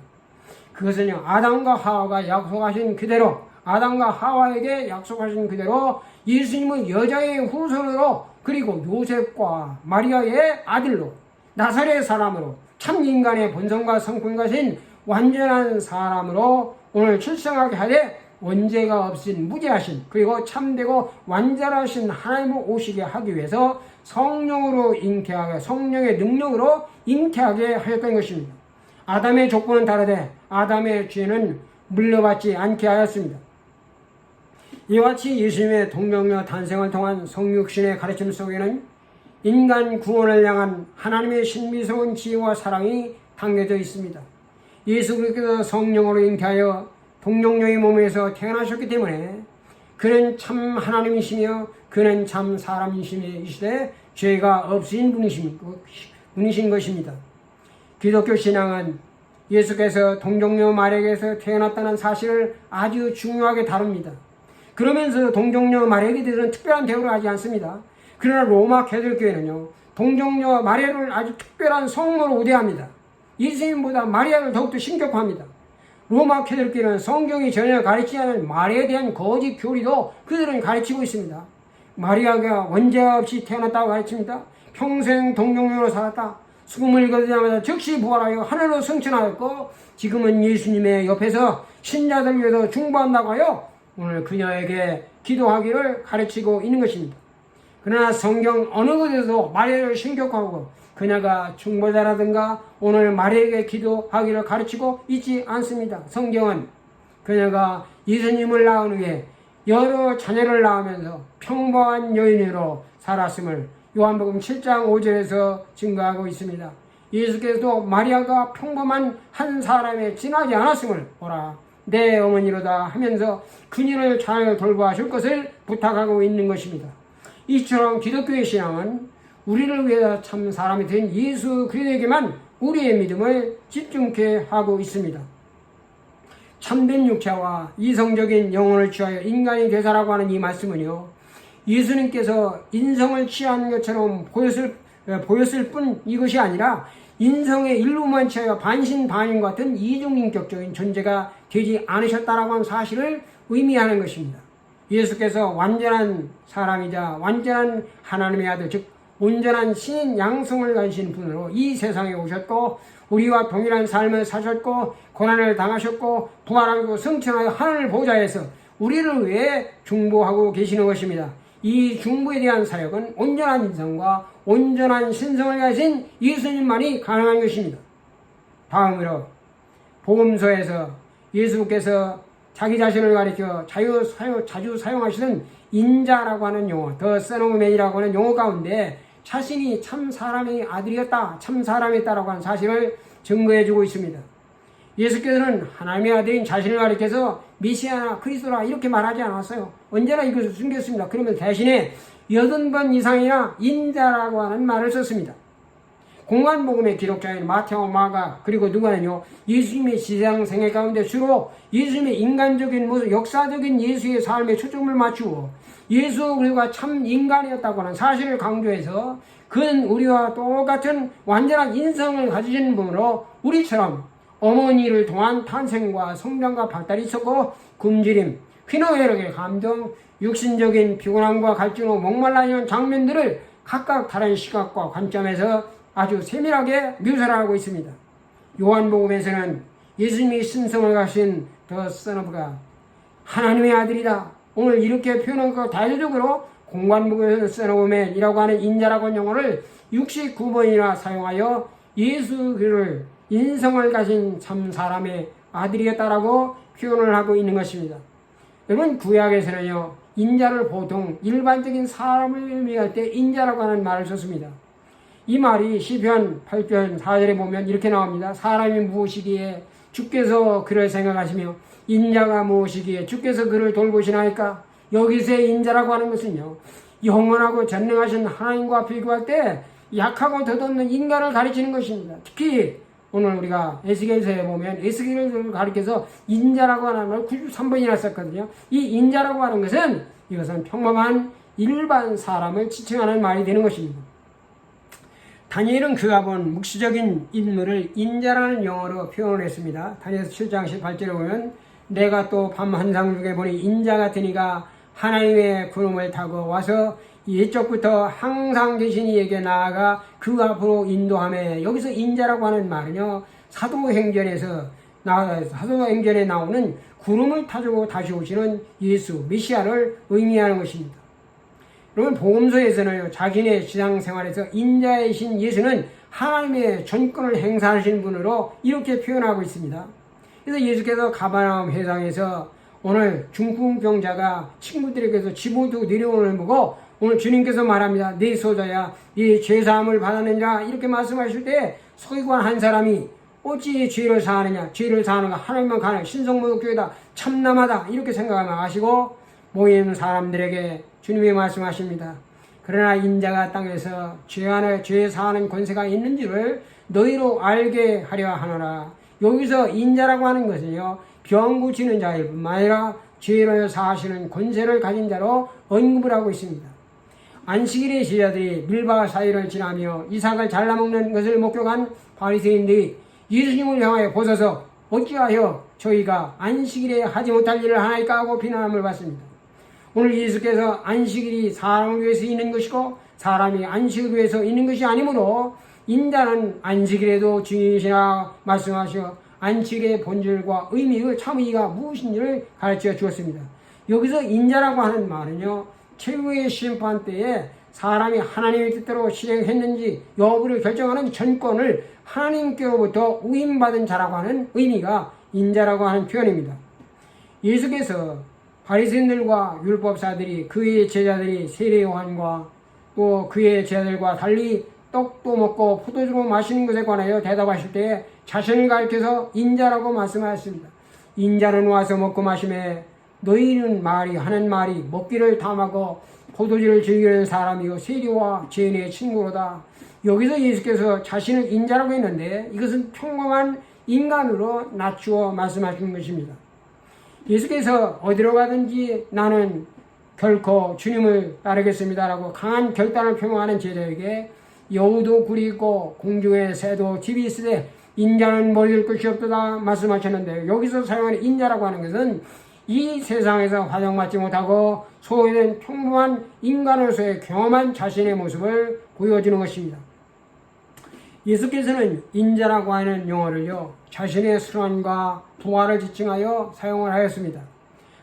그것은요, 아담과 하와가 약속하신 그대로, 아담과 하와에게 약속하신 그대로 예수님은 여자의 후손으로, 그리고 요셉과 마리아의 아들로, 나사렛 사람으로, 참 인간의 본성과 성품을 가진 완전한 사람으로 오늘 출생하게 하되 원죄가 없인 무죄하신, 그리고 참되고 완전하신 하나님을 오시게 하기 위해서 성령으로 잉태하게, 성령의 능력으로 잉태하게 하셨던 것입니다. 아담의 조건은 다르되 아담의 죄는 물려받지 않게 하였습니다. 이와 같이 예수님의 동정녀 탄생을 통한 성육신의 가르침 속에는 인간 구원을 향한 하나님의 신비스러운 지혜와 사랑이 담겨져 있습니다. 예수 그리스도께서 성령으로 잉태하여 동정녀의 몸에서 태어나셨기 때문에 그는 참 하나님이시며 그는 참 사람이시되 죄가 없으신 분이신 것입니다. 기독교 신앙은 예수께서 동정녀 마리아에게서 태어났다는 사실을 아주 중요하게 다룹니다. 그러면서 동정녀 마리아에게 대해서는 특별한 대우를 하지 않습니다. 그러나 로마 개들교회는요, 동정녀 마리아를 아주 특별한 성모로 우대합니다. 예수님보다 마리아를 더욱더 신격화합니다. 로마 개들교회는 성경이 전혀 가르치지 않은 마리아에 대한 거짓 교리도 그들은 가르치고 있습니다. 마리아가 원죄 없이 태어났다고 가르칩니다. 평생 동정녀로 살았다. 죽음을 거두자마자 즉시 부활하여 하늘로 승천하였고 지금은 예수님의 옆에서 신자들 위해서 중보한다고 하여 오늘 그녀에게 기도하기를 가르치고 있는 것입니다. 그러나 성경 어느 곳에서 마리아를 신격화하고 그녀가 중보자라든가 오늘 마리아에게 기도하기를 가르치고 있지 않습니다. 성경은 그녀가 예수님을 낳은 후에 여러 자녀를 낳으면서 평범한 여인으로 살았음을 요한복음 7장 5절에서 증거하고 있습니다. 예수께서도 마리아가 평범한 한 사람에 지나지 않았음을 보라 내 어머니로다 하면서 그녀를 잘 돌봐 줄 것을 부탁하고 있는 것입니다. 이처럼 기독교의 신앙은 우리를 위해 참 사람이 된 예수 그리스도에게만 우리의 믿음을 집중케 하고 있습니다. 참된 육체와 이성적인 영혼을 취하여 인간이 되사라고 하는 이 말씀은요, 예수님께서 인성을 취한 것처럼 보였을 뿐 이것이 아니라 인성의 일부만 취하여 반신반인 같은 이중인격적인 존재가 되지 않으셨다라고 하는 사실을 의미하는 것입니다. 예수께서 완전한 사람이자 완전한 하나님의 아들, 즉 온전한 신인 양성을 가지신 분으로 이 세상에 오셨고 우리와 동일한 삶을 사셨고 고난을 당하셨고 부활하고 승천하여 하늘 보좌에서 우리를 위해 중보하고 계시는 것입니다. 이 중보에 대한 사역은 온전한 인성과 온전한 신성을 가진 예수님만이 가능한 것입니다. 다음으로 복음서에서 예수께서 자기 자신을 가리켜 자주 사용하시는 인자라고 하는 용어, The Son of Man이라고 하는 용어 가운데 자신이 참 사람의 아들이었다, 참 사람이었다라고 하는 사실을 증거해주고 있습니다. 예수께서는 하나님의 아들인 자신을 가리켜서 메시아나 그리스도라 이렇게 말하지 않았어요. 언제나 이것을 숨겼습니다. 그러면 대신에 80번 이상이나 인자라고 하는 말을 썼습니다. 공관복음의 기록자인 마태와 마가 그리고 누가는요, 예수님의 지상 생애 가운데 주로 예수님의 인간적인 모습, 역사적인 예수의 삶에 초점을 맞추고 예수 그리스도가 참 인간이었다고 하는 사실을 강조해서 그는 우리와 똑같은 완전한 인성을 가지신 분으로 우리처럼 어머니를 통한 탄생과 성장과 발달이 있었고 굶주림, 희노애락의 감정, 육신적인 피곤함과 갈증으로 목말라 있는 장면들을 각각 다른 시각과 관점에서 아주 세밀하게 묘사를 하고 있습니다. 요한복음에서는 예수님이 신성을 가신 The Son of God, 하나님의 아들이다. 오늘 이렇게 표현한 것 대조적으로 공관복음에서 Son of Man이라고 하는 인자라고 하는 용어를 69번이나 사용하여 예수 그를 인성을 가진 참 사람의 아들이었다라고 표현을 하고 있는 것입니다. 여러분, 구약에서는요, 인자를 보통 일반적인 사람을 의미할 때 인자라고 하는 말을 썼습니다. 이 말이 시편 8편 4절에 보면 이렇게 나옵니다. 사람이 무엇이기에 주께서 그를 생각하시며 인자가 무엇이기에 주께서 그를 돌보시나이까. 여기서의 인자라고 하는 것은요, 영원하고 전능하신 하나님과 비교할 때 약하고 덧없는 인간을 가르치는 것입니다. 특히 오늘 우리가 에스겔서에 보면 에스겔을 가리켜서 인자라고 하는 말 93번이나 썼거든요. 이 인자라고 하는 것은 이것은 평범한 일반 사람을 지칭하는 말이 되는 것입니다. 다니엘은 그가 본 묵시적인 인물을 인자라는 영어로 표현을 했습니다. 다니엘서 7장 18절에 보면 내가 또 밤 한상 중에 보니 인자 같은 이가 하나님의 구름을 타고 와서 옛적부터 항상 계신 이에게 나아가 그 앞으로 인도하며, 여기서 인자라고 하는 말은요, 사도행전에 나오는 구름을 타고 다시 오시는 예수 메시아를 의미하는 것입니다. 여러분, 복음서에서는 자신의 신앙생활에서 인자이신 예수는 하나님의 전권을 행사하시는 분으로 이렇게 표현하고 있습니다. 그래서 예수께서 가버나움 회당에서 오늘 중풍병자가 친구들에게서 집어도 내려오는 걸 보고 오늘 주님께서 말합니다. 네 소자야, 네 죄사함을 받았느냐, 이렇게 말씀하실 때 서기관 한 사람이 어찌 죄를 사하느냐, 죄를 사하는 거 하나님만 가는 신성모독교회다, 참남하다, 이렇게 생각하면 아시고 모인 사람들에게 주님이 말씀하십니다. 그러나 인자가 땅에서 죄 사하는 권세가 있는 줄을 너희로 알게 하려 하노라. 여기서 인자라고 하는 것은요, 병 고치는 자일 뿐만 아니라 죄를 사하시는 권세를 가진 자로 언급을 하고 있습니다. 안식일의 제자들이 밀바 사이를 지나며 이삭을 잘라먹는 것을 목격한 바리새인들이 예수님을 향하여 보소서 어찌하여 저희가 안식일에 하지 못할 일을 하나이까 하고 비난함을 받습니다. 오늘 예수께서 안식일이 사람을 위해서 있는 것이고 사람이 안식을 위해서 있는 것이 아니므로 인자는 안식일에도 주인이시라 말씀하시어 안식일의 본질과 의미의 참의가 무엇인지를 가르쳐 주었습니다. 여기서 인자라고 하는 말은요, 최후의 심판 때에 사람이 하나님의 뜻대로 실행했는지 여부를 결정하는 전권을 하나님께로부터 위임받은 자라고 하는 의미가 인자라고 하는 표현입니다. 예수께서 바리새인들과 율법사들이 그의 제자들이 세례 요한과 또 그의 제자들과 달리 떡도 먹고 포도주로 마시는 것에 관하여 대답하실 때 자신을 가리켜서 인자라고 말씀하였습니다. 인자는 와서 먹고 마시매 너희는 하는 말이 먹기를 탐하고 포도주를 즐기는 사람이요 세리와 죄인의 친구로다. 여기서 예수께서 자신을 인자라고 했는데 이것은 평범한 인간으로 낮추어 말씀하시는 것입니다. 예수께서 어디로 가든지 나는 결코 주님을 따르겠습니다라고 강한 결단을 표명하는 제자에게 여우도 굴이 있고 공중에 새도 집이 있으되 인자는 멀리 것이 없도다 말씀하셨는데, 여기서 사용하는 인자라고 하는 것은 이 세상에서 화정받지 못하고 소외된 평범한 인간으로서의 경험한 자신의 모습을 보여주는 것입니다. 예수께서는 인자라고 하는 용어를요, 자신의 순환과 부활을 지칭하여 사용을 하였습니다.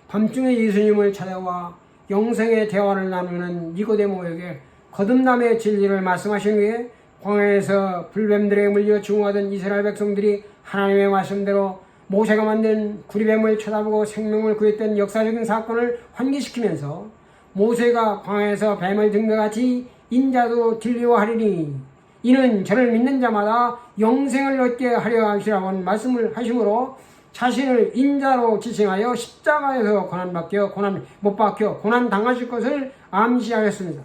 밤중에 예수님을 찾아와 영생의 대화를 나누는 니고데모에게 거듭남의 진리를 말씀하신 후에 광야에서 불뱀들에 물려 죽어가던 이스라엘 백성들이 하나님의 말씀대로 모세가 만든 구리뱀을 쳐다보고 생명을 구했던 역사적인 사건을 환기시키면서 모세가 광야에서 뱀을 든 것 같이 인자도 진리하리니 이는 저를 믿는 자마다 영생을 얻게 하려 하시라고 말씀을 하심으로 자신을 인자로 지칭하여 십자가에서 못 박혀 고난 당하실 것을 암시하였습니다.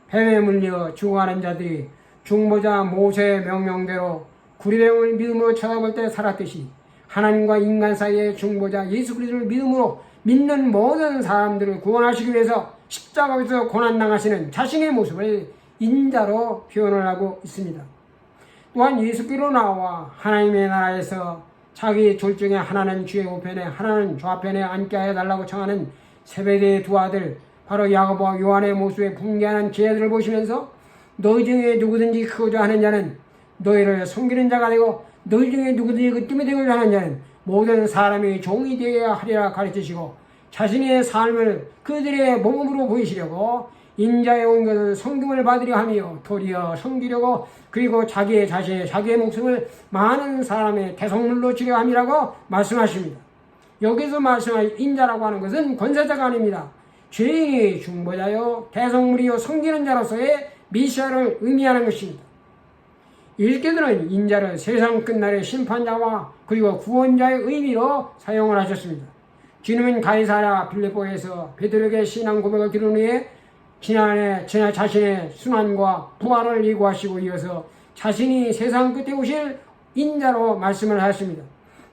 뱀에 물려 죽어가는 자들이 중보자 모세의 명령대로 구리뱀을 믿음으로 쳐다볼 때 살았듯이 하나님과 인간 사이의 중보자 예수 그리스도를 믿음으로 믿는 모든 사람들을 구원하시기 위해서 십자가에서 고난당하시는 자신의 모습을 인자로 표현을 하고 있습니다. 또한 예수께로 나와 하나님의 나라에서 자기 둘 중에 하나는 주의 우편에 하나는 좌편에 앉게 하여 달라고 청하는 세베대의 두 아들 바로 야고보와 요한의 모습에 붕괴하는 제자들을 보시면서 너희 중에 누구든지 크고자 하는 자는 너희를 섬기는 자가 되고 너희 중에 누구든지 그 뜸이 되고자 하는 자는 모든 사람이 종이 되어야 하리라 가르치시고 자신의 삶을 그들의 몸으로 보이시려고 인자에 온 것은 성금을 받으려 하며 도리어 섬기려고 그리고 자기의 목숨을 많은 사람의 대성물로 주려 함이라고 말씀하십니다. 여기서 말씀하신 인자라고 하는 것은 권세자가 아닙니다. 죄인의 중보자요 대성물이요 섬기는 자로서의 미시아를 의미하는 것입니다. 일개들은 인자를 세상 끝날의 심판자와 그리고 구원자의 의미로 사용을 하셨습니다. 주님은 가이사랴 빌립보에서 베드로에게 신앙 고백을 기른 후에 지난해 자신의 순환과 부활을 예고하시고 이어서 자신이 세상 끝에 오실 인자로 말씀을 하였습니다.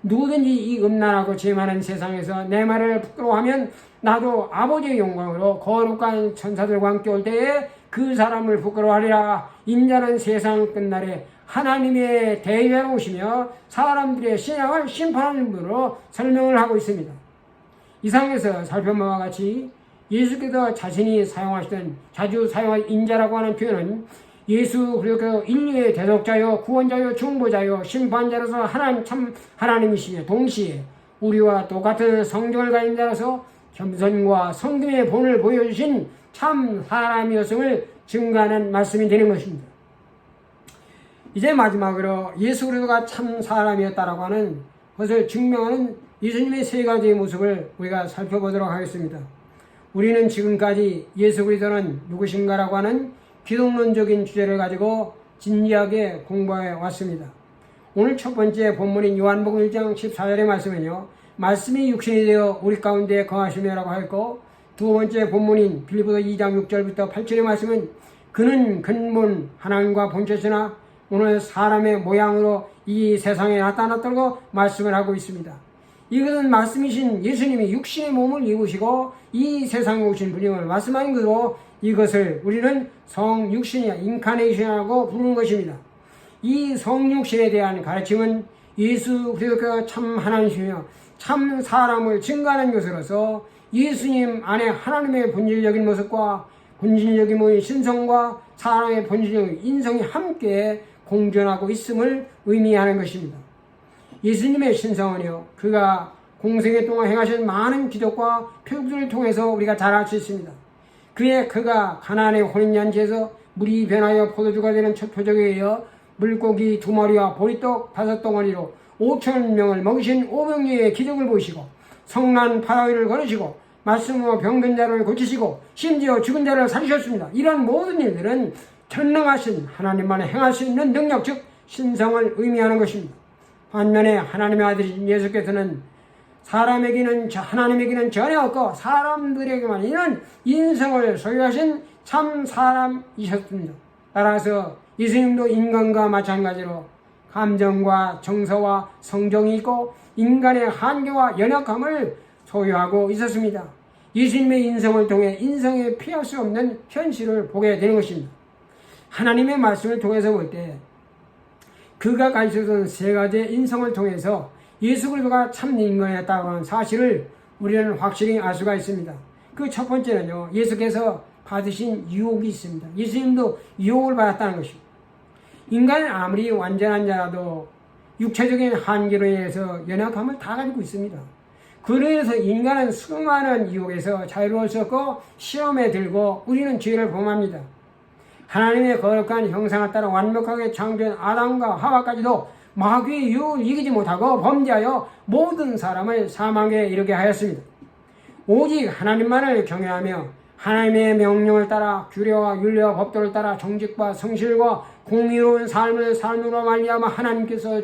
누구든지 이 음란하고 죄 많은 세상에서 내 말을 부끄러워하면 나도 아버지의 영광으로 거룩한 천사들과 함께 올 때에 그 사람을 부끄러워하리라. 인자는 세상 끝날에 하나님의 대의로 오시며 사람들의 신앙을 심판하는 분으로 설명을 하고 있습니다. 이상에서 살펴본 바와 같이 예수께서 자신이 자주 사용한 인자라고 하는 표현은 예수 그리스도 인류의 대속자요 구원자요 중보자요 심판자로서 참 하나님이시며 동시에 우리와 똑같은 성정을 가진 자로서 겸손과 성금의 본을 보여주신 참 사람이었음을 증거하는 말씀이 되는 것입니다. 이제 마지막으로 예수 그리스도가 참 사람이었다라고 하는 것을 증명하는 예수님의 세 가지의 모습을 우리가 살펴보도록 하겠습니다. 우리는 지금까지 예수 그리스도는 누구신가라고 하는 기독론적인 주제를 가지고 진지하게 공부해 왔습니다. 오늘 첫 번째 본문인 요한복음 1장 14절의 말씀은요, 말씀이 육신이 되어 우리 가운데 거하시며라고 하였고, 두 번째 본문인 빌립보서 2장 6절부터 8절의 말씀은 그는 근본 하나님과 본체시나 오늘 사람의 모양으로 이 세상에 나타났다고 말씀을 하고 있습니다. 이것은 말씀이신 예수님이 육신의 몸을 입으시고 이 세상에 오신 분임을 말씀하는 것으로 이것을 우리는 성육신이야 인카네이션이라고 부르는 것입니다. 이 성육신에 대한 가르침은 예수 그리스도가 참 하나님이시며 참 사람을 증거하는 것으로서 예수님 안에 하나님의 본질적인 모습과 본질적인 신성과 사람의 본질적인 인성이 함께 공존하고 있음을 의미하는 것입니다. 예수님의 신성은요, 그가 공생애 동안 행하신 많은 기적과 표적들을 통해서 우리가 잘 알 수 있습니다. 그가 가나안의 혼인잔치에서 물이 변하여 포도주가 되는 첫 표적에 이어 물고기 2마리와 보리떡 5덩어리로 5,000명을 먹이신 오병이의 기적을 보이시고 성난 바다 위를 걸으시고 말씀으로 병든 자를 고치시고 심지어 죽은 자를 살리셨습니다. 이런 모든 일들은 전능하신 하나님만이 행할 수 있는 능력, 즉 신성을 의미하는 것입니다. 반면에 하나님의 아들이신 예수께서는 하나님에게는 전혀 없고 사람들에게만 있는 인성을 소유하신 참 사람이셨습니다. 따라서 예수님도 인간과 마찬가지로 감정과 정서와 성정이 있고 인간의 한계와 연약함을 소유하고 있었습니다. 예수님의 인성을 통해 인성에 피할 수 없는 현실을 보게 되는 것입니다. 하나님의 말씀을 통해서 볼 때 그가 가지셨던 세 가지의 인성을 통해서 예수 그리스도가 참 인간이었다고 하는 사실을 우리는 확실히 알 수가 있습니다. 그 첫 번째는요, 예수께서 받으신 유혹이 있습니다. 예수님도 유혹을 받았다는 것입니다. 인간은 아무리 완전한 자라도 육체적인 한계로 인해서 연약함을 다 가지고 있습니다. 그래서 인간은 수많은 유혹에서 자유로울 수 없고 시험에 들고 우리는 죄를 범합니다. 하나님의 거룩한 형상을 따라 완벽하게 창조한 아담과 하와까지도 마귀의 유혹을 이기지 못하고 범죄하여 모든 사람을 사망에 이르게 하였습니다. 오직 하나님만을 경외하며 하나님의 명령을 따라 규례와 윤례와 법도를 따라 정직과 성실과 공의로운 삶을 삶으로 말미암아 하나님께서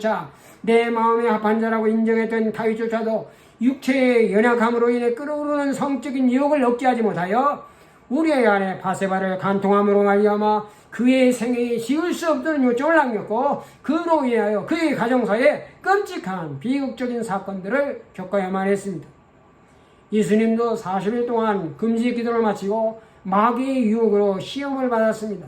내 마음에 합한 자라고 인정했던 다윗조차도 육체의 연약함으로 인해 끓어오르는 성적인 유혹을 억제하지 못하여 우리의 안에 바세바를 간통함으로 말미암아 그의 생애에 지을 수 없는 요청을 남겼고 그로 인하여 그의 가정사에 끔찍한 비극적인 사건들을 겪어야만 했습니다. 예수님도 40일 동안 금식 기도를 마치고 마귀의 유혹으로 시험을 받았습니다.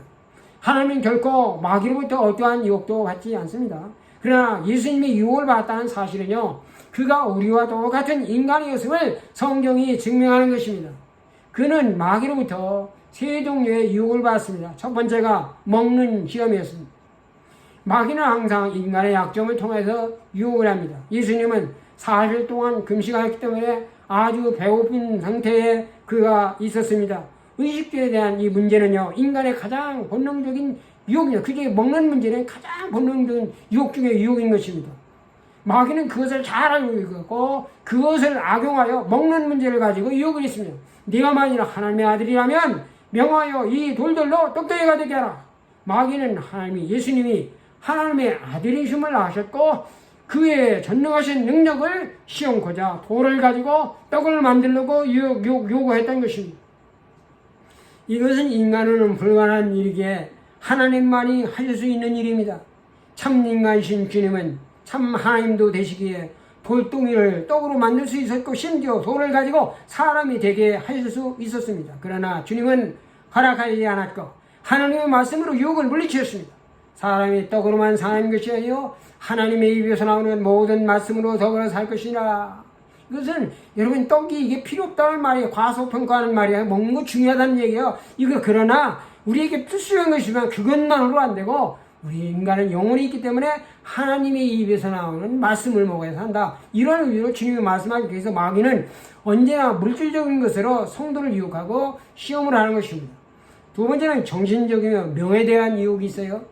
하나님은 결코 마귀로부터 어떠한 유혹도 받지 않습니다. 그러나 예수님이 유혹을 받았다는 사실은요, 그가 우리와 똑같은 인간이었음을 성경이 증명하는 것입니다. 그는 마귀로부터 세 종류의 유혹을 받았습니다. 첫 번째가 먹는 시험이었습니다. 마귀는 항상 인간의 약점을 통해서 유혹을 합니다. 예수님은 40일 동안 금식하였기 때문에 아주 배고픈 상태에 그가 있었습니다. 의식주에 대한 이 문제는요, 인간의 가장 본능적인 유혹입니다. 그게 먹는 문제는 가장 본능적인 유혹 중에 유혹인 것입니다. 마귀는 그것을 잘 알고 있고 그것을 악용하여 먹는 문제를 가지고 유혹을 했습니다. 네가 만일 하나님의 아들이라면 명하여 이 돌들로 떡대기가 되게 하라. 마귀는 예수님이 하나님의 아들이심을 아셨고 그의 전능하신 능력을 시험코자 돌을 가지고 떡을 만들려고 요구했던 것입니다. 이것은 인간으로는 불가능한 일이기에 하나님만이 하실 수 있는 일입니다. 참 인간이신 주님은 참 하나님도 되시기에 돌덩이를 떡으로 만들 수 있었고 심지어 돌을 가지고 사람이 되게 하실 수 있었습니다. 그러나 주님은 허락하지 않았고 하나님의 말씀으로 유혹을 물리치셨습니다. 사람이 떡으로만 사는 것이 아니요 하나님의 입에서 나오는 모든 말씀으로 더불어 살 것이라. 이것은 여러분 떡이 이게 필요 없다는 말이에요. 과소평가하는 말이에요. 먹는 거 중요하다는 얘기예요. 이거 그러나 우리에게 필수한 것이면 그것만으로 안 되고 우리 인간은 영혼이 있기 때문에 하나님의 입에서 나오는 말씀을 먹어야 산다. 이런 의미로 주님이 말씀하기 위해서 마귀는 언제나 물질적인 것으로 성도를 유혹하고 시험을 하는 것입니다. 두 번째는 정신적이며 명에 대한 유혹이 있어요.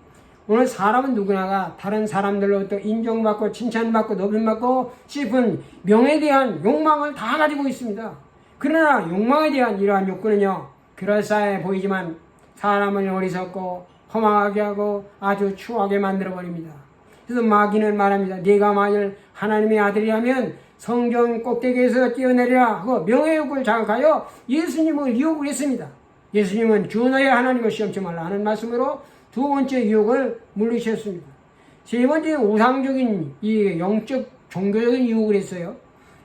오늘 사람은 누구나가 다른 사람들로부터 인정받고 칭찬받고 높임받고 싶은 명에 대한 욕망을 다 가지고 있습니다. 그러나 욕망에 대한 이러한 욕구는요, 그럴싸해 보이지만 사람을 어리석고 허망하게 하고 아주 추하게 만들어버립니다. 그래서 마귀는 말합니다. 네가 만일 하나님의 아들이라면 성전 꼭대기에서 뛰어내리라 하고 명예욕을 자극하여 예수님을 유혹을 했습니다. 예수님은 주 너의 하나님을 시험치 말라 하는 말씀으로 두 번째 유혹을 물리쳤습니다. 세 번째 우상적인 이 영적 종교적인 유혹을 했어요.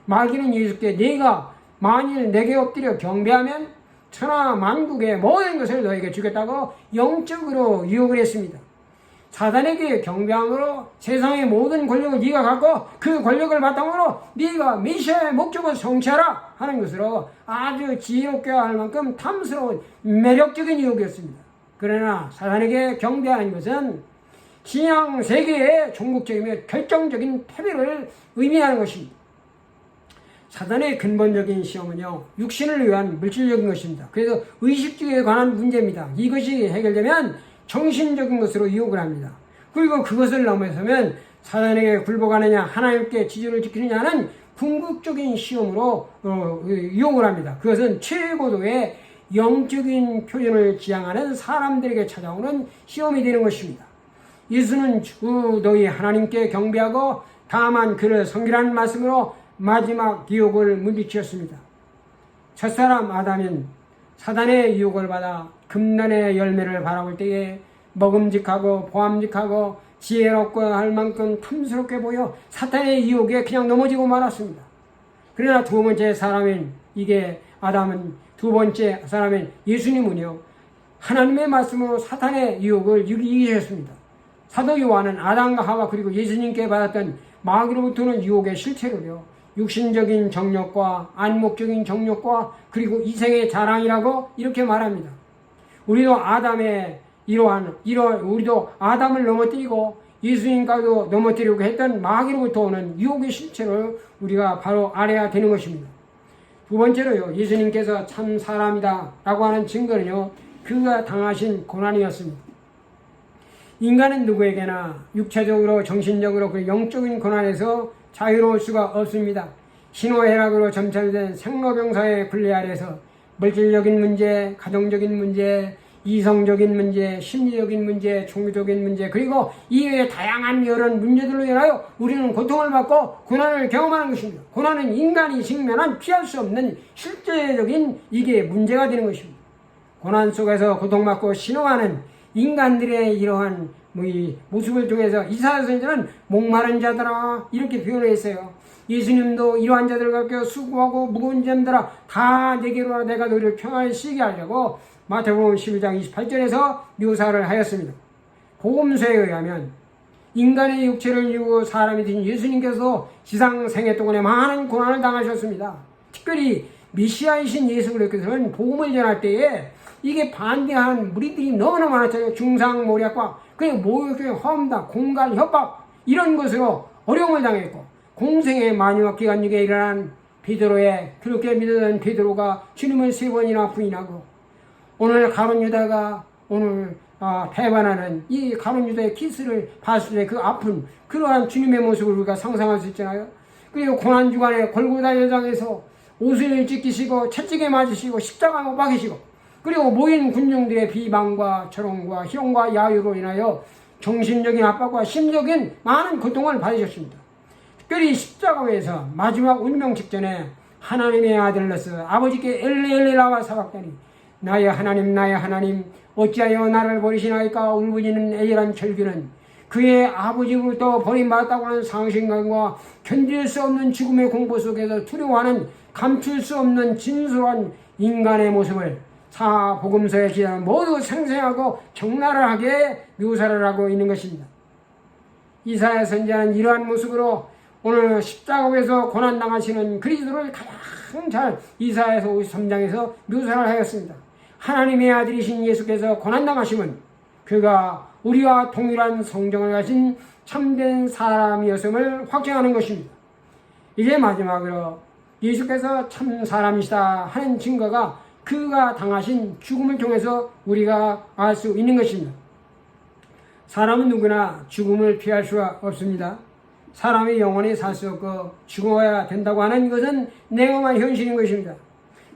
마귀는 예수께 네가 만일 내게 엎드려 경배하면 천하 만국의 모든 것을 너에게 주겠다고 영적으로 유혹을 했습니다. 사단에게 경배함으로 세상의 모든 권력을 네가 갖고 그 권력을 바탕으로 네가 메시아의 목적을 성취하라 하는 것으로 아주 지혜롭게 할 만큼 탐스러운 매력적인 유혹이었습니다. 그러나 사단에게 경배하는 것은 신앙 세계의 종국적이며 결정적인 패배를 의미하는 것입니다. 사단의 근본적인 시험은요, 육신을 위한 물질적인 것입니다. 그래서 의식주의에 관한 문제입니다. 이것이 해결되면 정신적인 것으로 유혹을 합니다. 그리고 그것을 넘어서면 사단에게 굴복하느냐 하나님께 지조를 지키느냐는 궁극적인 시험으로 유혹을 합니다. 그것은 최고도의 영적인 표현을 지향하는 사람들에게 찾아오는 시험이 되는 것입니다. 예수는 주 너희 하나님께 경배하고 다만 그를 섬기라는 말씀으로 마지막 유혹을 물리치었습니다. 첫사람 아담은 사단의 유혹을 받아 금난의 열매를 바라볼 때에 먹음직하고 보암직하고 지혜롭고 할 만큼 탐스럽게 보여 사탄의 유혹에 그냥 넘어지고 말았습니다. 그러나 두 번째 사람인 두 번째 사람인 예수님은요, 하나님의 말씀으로 사탄의 유혹을 이기셨습니다. 사도 요한은 아담과 하와 그리고 예수님께 받았던 마귀로부터는 유혹의 실체로요, 육신적인 정욕과 안목적인 정욕과 그리고 이생의 자랑이라고 이렇게 말합니다. 우리도 아담을 넘어뜨리고 예수님과도 넘어뜨리고 했던 마귀로부터 오는 유혹의 실체를 우리가 바로 알아야 되는 것입니다. 두 번째로요, 예수님께서 참 사람이다 라고 하는 증거는요, 그가 당하신 고난이었습니다. 인간은 누구에게나 육체적으로 정신적으로 그 영적인 고난에서 자유로울 수가 없습니다. 신호애락으로 점철된 생로병사의 굴레 아래서 물질적인 문제, 가정적인 문제, 이성적인 문제, 심리적인 문제, 종교적인 문제, 그리고 이외의 다양한 여러 문제들로 인하여 우리는 고통을 받고 고난을 경험하는 것입니다. 고난은 인간이 직면한 피할 수 없는 실제적인 이게 문제가 되는 것입니다. 고난 속에서 고통받고 신호하는 인간들의 이러한 이 모습을 통해서 이사야 선지자는 목마른 자들아 이렇게 표현을 했어요. 예수님도 이러한 자들을 갖고 수고하고 무거운 잠들아 다 내게로 와 내가 너희를 평안히 쉬게 하려고 마태복음 11장 28절에서 묘사를 하였습니다. 복음서에 의하면 인간의 육체를 이루고 사람이 된 예수님께서 지상 생애 동안에 많은 고난을 당하셨습니다. 특별히 메시아이신 예수 그리스도는 복음을 전할 때에 이게 반대하는 무리들이 너무나 많았잖아요. 중상모략과 그리고 모욕의 허움다, 공갈, 협박 이런 것으로 어려움을 당했고 공생의 마지막 기간 중에 일어난 베드로의 그렇게 믿었던 베드로가 주님을 3번이나 부인하고 오늘 가룟 유다가 오늘 배반하는 이 가룟 유다의 키스를 봤을 때 그 아픈 그러한 주님의 모습을 우리가 상상할 수 있잖아요. 그리고 고난주간에 골고다 여장에서 옷을 찢기시고 채찍에 맞으시고 십자가 못 박이시고 그리고 모인 군중들의 비방과 조롱과 희롱과 야유로 인하여 정신적인 압박과 심적인 많은 고통을 받으셨습니다. 특별히 십자가에서 마지막 운명 직전에 하나님의 아들로서 아버지께 엘리 나와 사박다니 나의 하나님 어찌하여 나를 버리시나이까 울부짖는 애절한 절규는 그의 아버지로부터 버림받았다고 하는 상실감과 견딜 수 없는 죽음의 공포 속에서 두려워하는 감출 수 없는 진솔한 인간의 모습을 사복음서의 기자는 모두 생생하고 적나라하게 묘사를 하고 있는 것입니다. 이사야 선지자는 이러한 모습으로 오늘 십자가에서 고난당하시는 그리스도를 가장 잘 이사야서 53장에서 묘사를 하였습니다. 하나님의 아들이신 예수께서 고난당하심은 그가 우리와 동일한 성정을 가진 참된 사람이었음을 확증하는 것입니다. 이제 마지막으로 예수께서 참 사람이시다 하는 증거가 그가 당하신 죽음을 통해서 우리가 알 수 있는 것입니다. 사람은 누구나 죽음을 피할 수가 없습니다. 사람이 영원히 살 수 없고 죽어야 된다고 하는 것은 냉엄한 현실인 것입니다.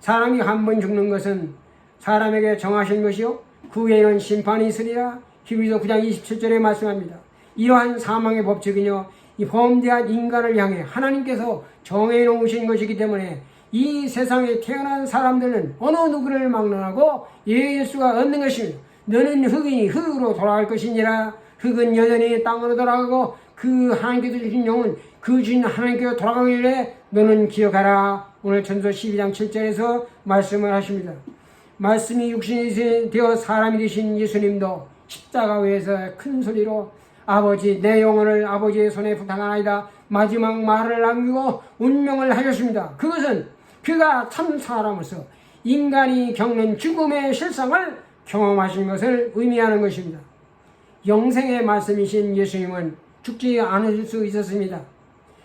사람이 한 번 죽는 것은 사람에게 정하신 것이요 그 후에는 심판이 있으리라 히브리서 9장 27절에 말씀합니다. 이러한 사망의 법칙은요 이 범죄한 인간을 향해 하나님께서 정해 놓으신 것이기 때문에 이 세상에 태어난 사람들은 어느 누구를 막론하고 예의할 수가 없는 것입니다. 너는 흙이니 흙으로 돌아갈 것이니라. 흙은 여전히 땅으로 돌아가고 그 하나님께서 주신 영은 그 주인 하나님께로 돌아가기를 너는 기억하라. 오늘 전서 12장 7절에서 말씀을 하십니다. 말씀이 육신이 되어 사람이 되신 예수님도 십자가 위에서 큰 소리로 아버지 내 영혼을 아버지의 손에 부탁하나이다 마지막 말을 남기고 운명을 하셨습니다. 그것은 그가 참 사람으로서 인간이 겪는 죽음의 실상을 경험하신 것을 의미하는 것입니다. 영생의 말씀이신 예수님은 죽지 않으실 수 있었습니다.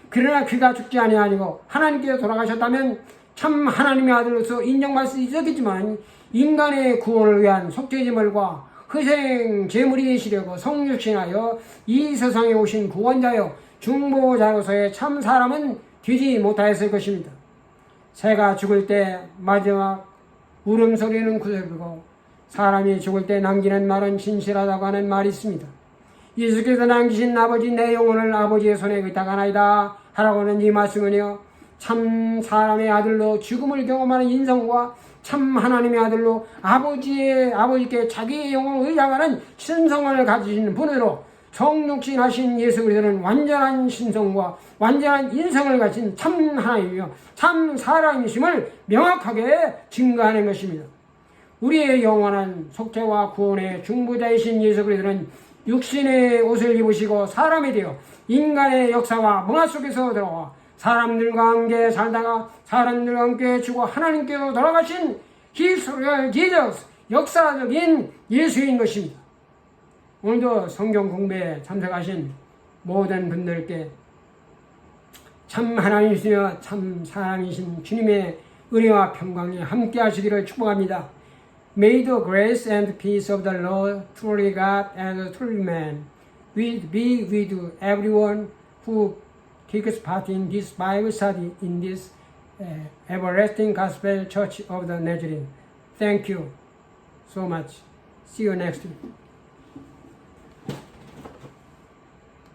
그러나 그가 죽지 아니하고 하나님께서 돌아가셨다면 참 하나님의 아들로서 인정받을 수 있었겠지만 인간의 구원을 위한 속죄제물과 희생 제물이 되시려고 성육신하여 이 세상에 오신 구원자여 중보자로서의 참 사람은 되지 못하였을 것입니다. 새가 죽을 때 마지막 울음소리는 구슬이고 사람이 죽을 때 남기는 말은 진실하다고 하는 말이 있습니다. 예수께서 남기신 아버지 내 영혼을 아버지의 손에 의탁하나이다 하라고 하는 이 말씀은요 참 사람의 아들로 죽음을 경험하는 인성과 참 하나님의 아들로 아버지께 자기의 영혼을 의장하는 신성을 가지신 분으로 성육신하신 예수 그리스도는 완전한 신성과 완전한 인성을 가진 참 하나님이며 참 사람이심을 명확하게 증거하는 것입니다. 우리의 영원한 속죄와 구원의 중보자이신 예수 그리스도는 육신의 옷을 입으시고 사람이 되어 인간의 역사와 문화 속에서 들어와 사람들과 함께 살다가 사람들과 함께 죽어 하나님께로 돌아가신 히스토리얼 지저스 역사적인 예수인 것입니다. 오늘도 성경 공부에 참석하신 모든 분들께 참 하나님이시며 참 사람이신 주님의 은혜와 평강이 함께 하시기를 축복합니다. May the grace and peace of the Lord, truly God and truly man, be with everyone who takes part in this Bible study in this Everlasting Gospel Church of the Nazarene. Thank you so much. See you next week.